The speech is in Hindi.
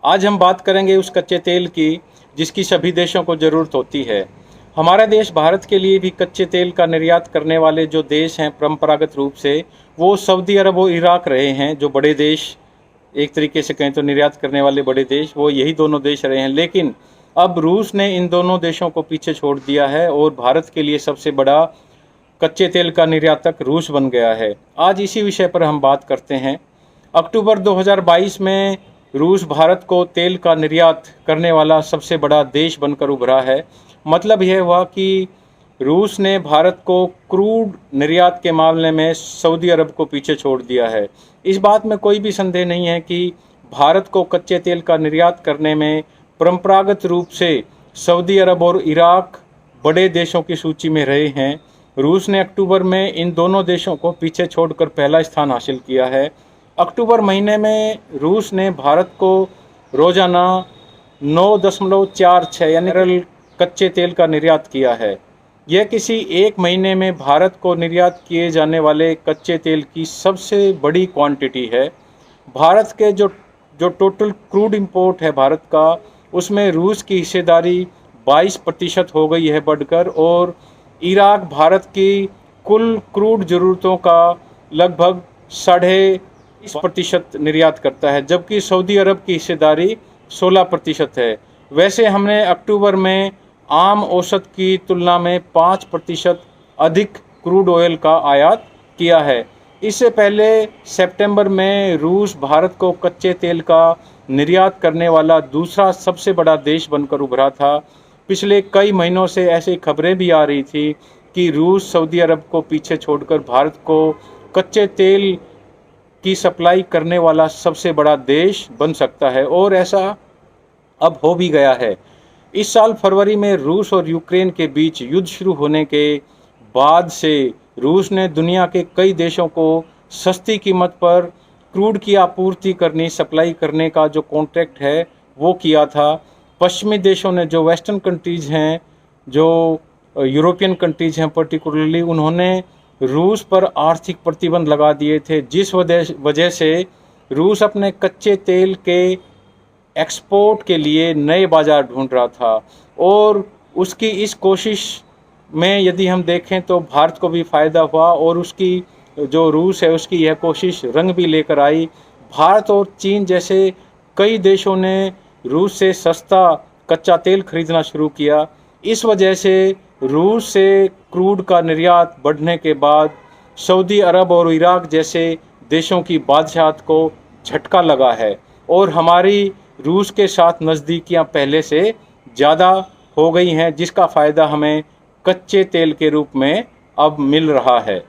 आज हम बात करेंगे उस कच्चे तेल की जिसकी सभी देशों को ज़रूरत होती है। हमारा देश भारत के लिए भी कच्चे तेल का निर्यात करने वाले जो देश हैं परंपरागत रूप से, वो सऊदी अरब और इराक रहे हैं। जो बड़े देश, एक तरीके से कहें तो निर्यात करने वाले बड़े देश, वो यही दोनों देश रहे हैं। लेकिन अब रूस ने इन दोनों देशों को पीछे छोड़ दिया है और भारत के लिए सबसे बड़ा कच्चे तेल का निर्यातक रूस बन गया है। आज इसी विषय पर हम बात करते हैं। अक्टूबर 2022 में रूस भारत को तेल का निर्यात करने वाला सबसे बड़ा देश बनकर उभरा है। मतलब यह हुआ कि रूस ने भारत को क्रूड निर्यात के मामले में सऊदी अरब को पीछे छोड़ दिया है। इस बात में कोई भी संदेह नहीं है कि भारत को कच्चे तेल का निर्यात करने में परंपरागत रूप से सऊदी अरब और इराक बड़े देशों की सूची में रहे हैं। रूस ने अक्टूबर में इन दोनों देशों को पीछे छोड़कर पहला स्थान हासिल किया है। अक्टूबर महीने में रूस ने भारत को रोजाना 9.46 यानी कच्चे तेल का निर्यात किया है। यह किसी एक महीने में भारत को निर्यात किए जाने वाले कच्चे तेल की सबसे बड़ी क्वांटिटी है। भारत के जो जो टोटल क्रूड इंपोर्ट है भारत का, उसमें रूस की हिस्सेदारी 22% हो गई है बढ़कर, और इराक भारत की कुल क्रूड ज़रूरतों का लगभग 20.5% निर्यात करता है, जबकि सऊदी अरब की हिस्सेदारी 16% है। वैसे हमने अक्टूबर में आम औसत की तुलना में 5% अधिक क्रूड ऑयल का आयात किया है। इससे पहले सितंबर में रूस भारत को कच्चे तेल का निर्यात करने वाला दूसरा सबसे बड़ा देश बनकर उभरा था। पिछले कई महीनों से ऐसी खबरें भी आ रही थी कि रूस सऊदी अरब को पीछे छोड़कर भारत को कच्चे तेल की सप्लाई करने वाला सबसे बड़ा देश बन सकता है, और ऐसा अब हो भी गया है। इस साल फरवरी में रूस और यूक्रेन के बीच युद्ध शुरू होने के बाद से रूस ने दुनिया के कई देशों को सस्ती कीमत पर क्रूड की आपूर्ति करनी, सप्लाई करने का जो कॉन्ट्रैक्ट है वो किया था। पश्चिमी देशों ने, जो वेस्टर्न कंट्रीज़ हैं, जो यूरोपियन कंट्रीज़ हैं पर्टिकुलरली, उन्होंने रूस पर आर्थिक प्रतिबंध लगा दिए थे, जिस वजह से रूस अपने कच्चे तेल के एक्सपोर्ट के लिए नए बाज़ार ढूंढ रहा था। और उसकी इस कोशिश में यदि हम देखें तो भारत को भी फ़ायदा हुआ, और उसकी जो रूस है उसकी यह कोशिश रंग भी लेकर आई। भारत और चीन जैसे कई देशों ने रूस से सस्ता कच्चा तेल खरीदना शुरू किया। इस वजह से रूस से क्रूड का निर्यात बढ़ने के बाद सऊदी अरब और इराक जैसे देशों की बादशाहत को झटका लगा है, और हमारी रूस के साथ नज़दीकियां पहले से ज़्यादा हो गई हैं, जिसका फ़ायदा हमें कच्चे तेल के रूप में अब मिल रहा है।